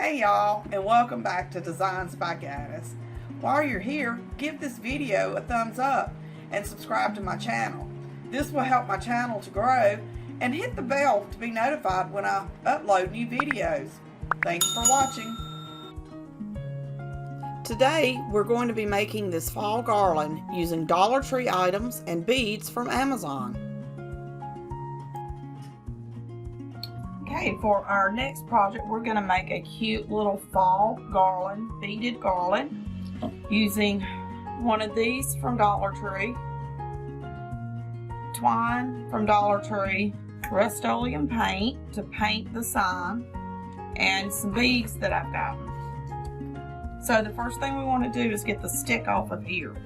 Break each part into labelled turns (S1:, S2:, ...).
S1: Hey y'all, and welcome back to Designs by Gaddis. While you're here, give this video a thumbs up and subscribe to my channel. This will help my channel to grow, and hit the bell to be notified when I upload new videos. Thanks for watching. Today we're going to be making this fall garland using Dollar Tree items and beads from Amazon. Okay, for our next project, we're going to make a cute little fall garland, beaded garland, using one of these from Dollar Tree, twine from Dollar Tree, Rust-Oleum paint to paint the sign, and some beads that I've gotten. So the first thing we want to do is get the stick off of here.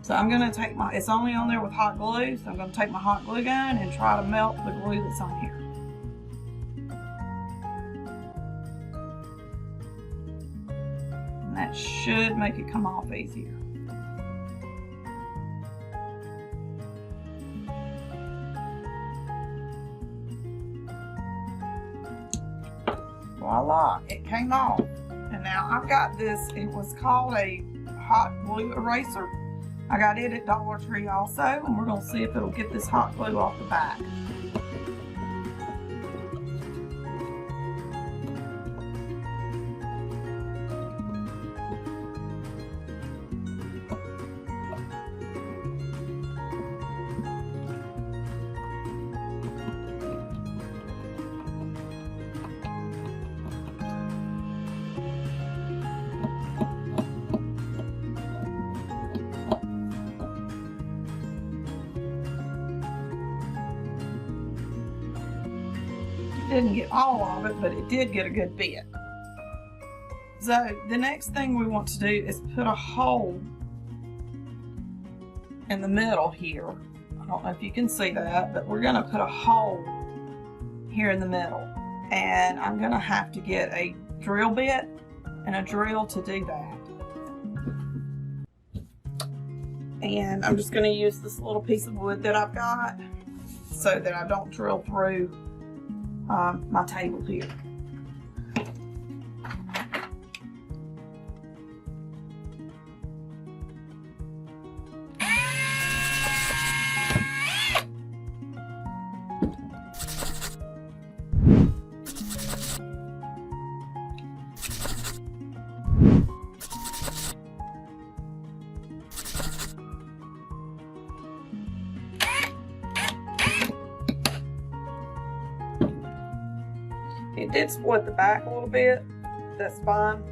S1: So I'm going to take it's only on there with hot glue, so I'm going to take my hot glue gun and try to melt the glue that's on here. And that should make it come off easier. Voila, it came off. And now I've got this, it was called a hot glue eraser. I got it at Dollar Tree also, and we're going to see if it'll get this hot glue off the back. Didn't get all of it, but it did get a good bit. So the next thing we want to do is put a hole in the middle here. I don't know if you can see that, but we're going to put a hole here in the middle, and I'm going to have to get a drill bit and a drill to do that. And I'm just going to use this little piece of wood that I've got so that I don't drill through my table here. It did split the back a little bit. That's fine.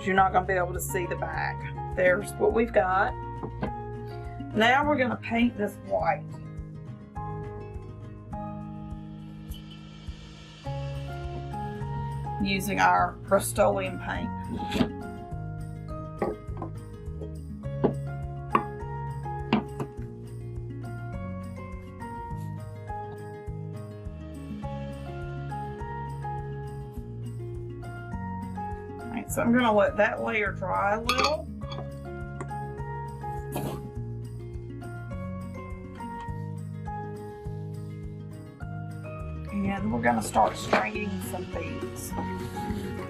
S1: You're not going to be able to see the back. There's what we've got. Now we're going to paint this white. Using our Rust-Oleum paint. So I'm going to let that layer dry a little. And we're going to start stringing some beads.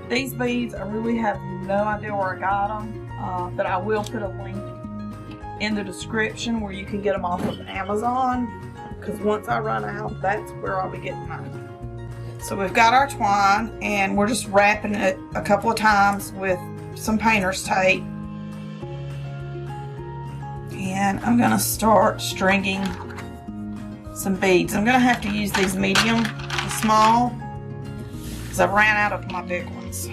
S1: These beads, I really have no idea where I got them, but I will put a link in the description where you can get them off of Amazon, because once I run out, that's where I'll be getting mine. So we've got our twine, and we're just wrapping it a couple of times with some painter's tape. And I'm going to start stringing some beads. I'm going to have to use these medium to small because I've ran out of my big ones.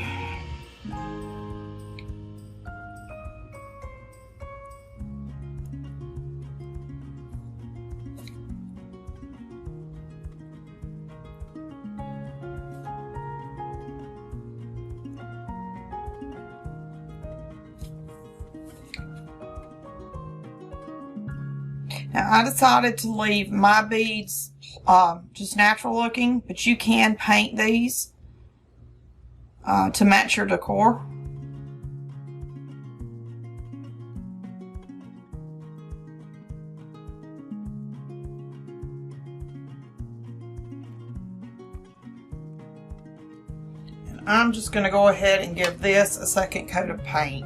S1: Now I decided to leave my beads just natural looking, but you can paint these to match your decor. I'm just going to go ahead and give this a second coat of paint.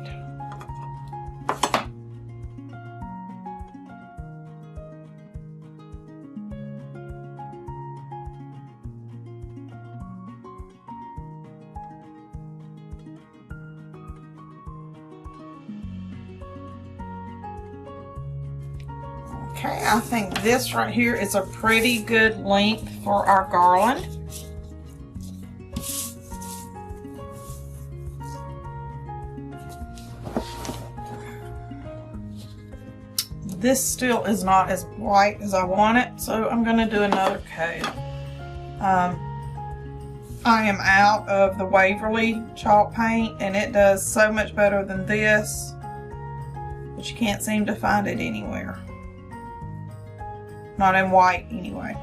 S1: Okay, I think this right here is a pretty good length for our garland. This still is not as white as I want it, so I'm going to do another coat. I am out of the Waverly chalk paint, and it does so much better than this, but you can't seem to find it anywhere. Not in white, anyway.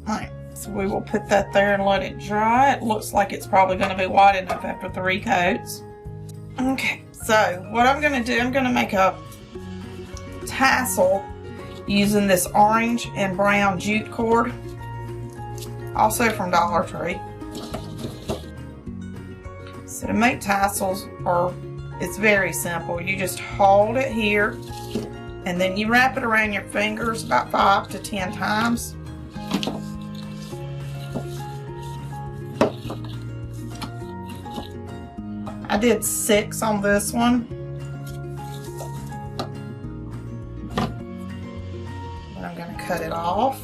S1: Alright, so we will put that there and let it dry. It looks like it's probably going to be white enough after 3 coats. Okay, so what I'm going to do, I'm going to make a tassel using this orange and brown jute cord, also from Dollar Tree. So to make tassels, it's very simple. You just hold it here and then you wrap it around your fingers about 5 to 10 times. I did 6 on this one. And I'm going to cut it off.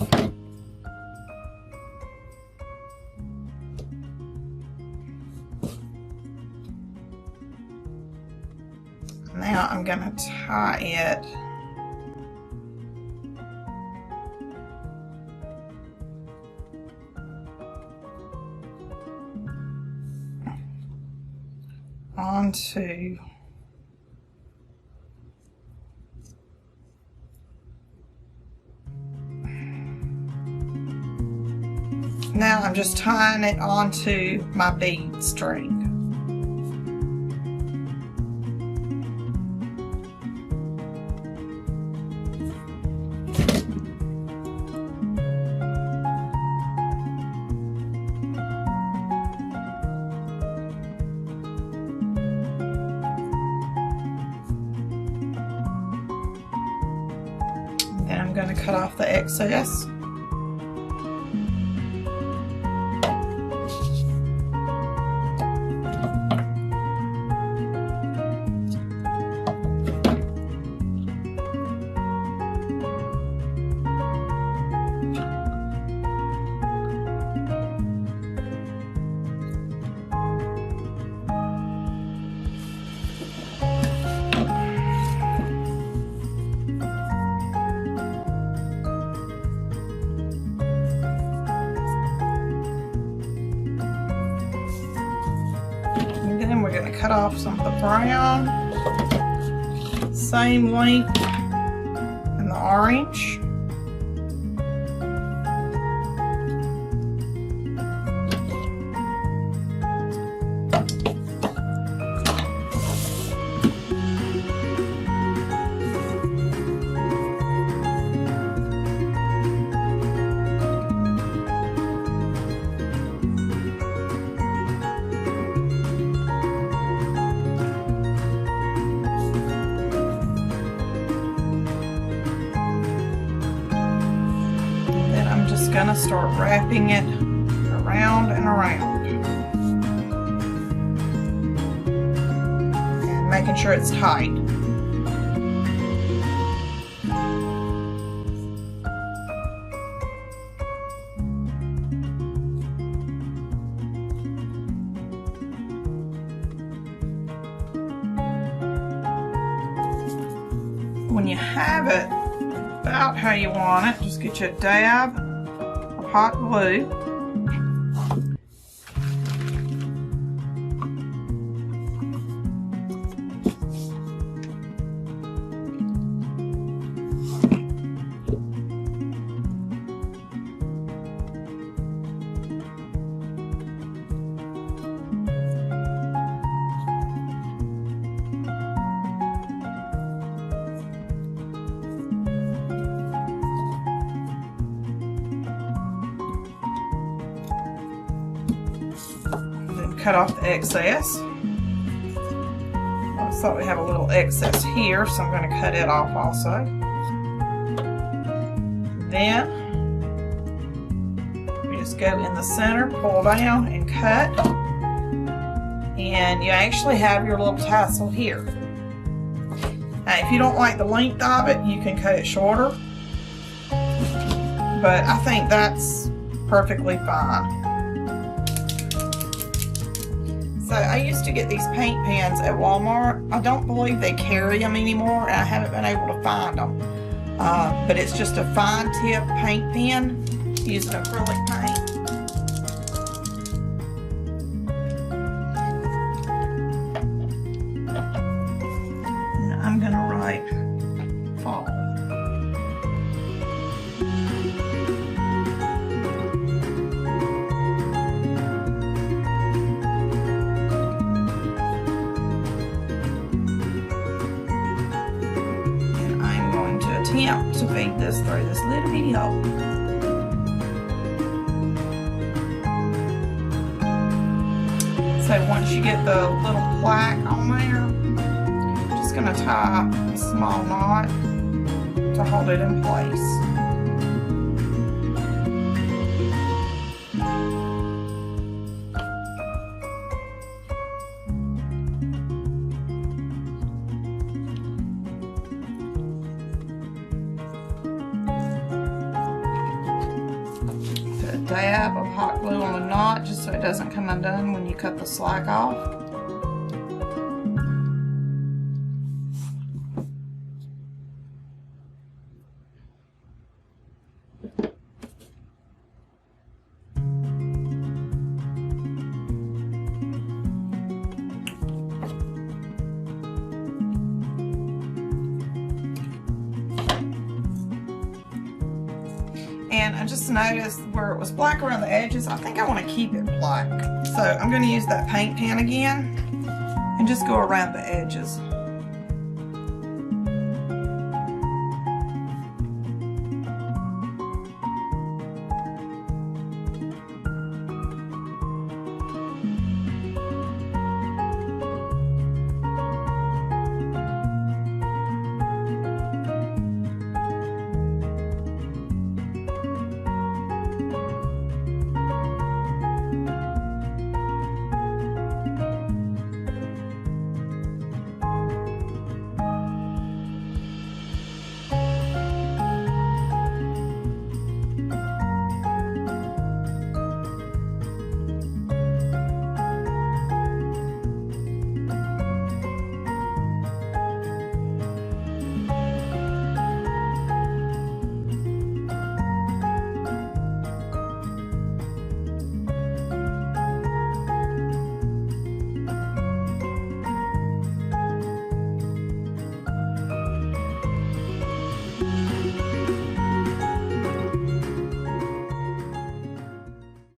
S1: Now I'm going to tie it onto now I'm just tying it onto my bead string. Then I'm going to cut off the excess. Then we're going to cut off some of the brown, same length in the orange. Gonna start wrapping it around and around and making sure it's tight. When you have it about how you want it, just get you a dab hot glue. cut off the excess. I thought we have a little excess here, so I'm going to cut it off also. Then we just go in the center, pull down, and cut. And you actually have your little tassel here. Now, if you don't like the length of it, you can cut it shorter. But I think that's perfectly fine. So I used to get these paint pens at Walmart. I don't believe they carry them anymore, and I haven't been able to find them. But it's just a fine tip paint pen using acrylic paint. And I'm going to write fall. Attempt to feed this through this little bitty hole. So once you get the little plaque on there, I'm just going to tie a small knot to hold it in place. Dab of hot glue on the knot just so it doesn't come undone when you cut the slack off. And I just noticed where it was black around the edges, I think I want to keep it black. So I'm going to use that paint pen again and just go around the edges.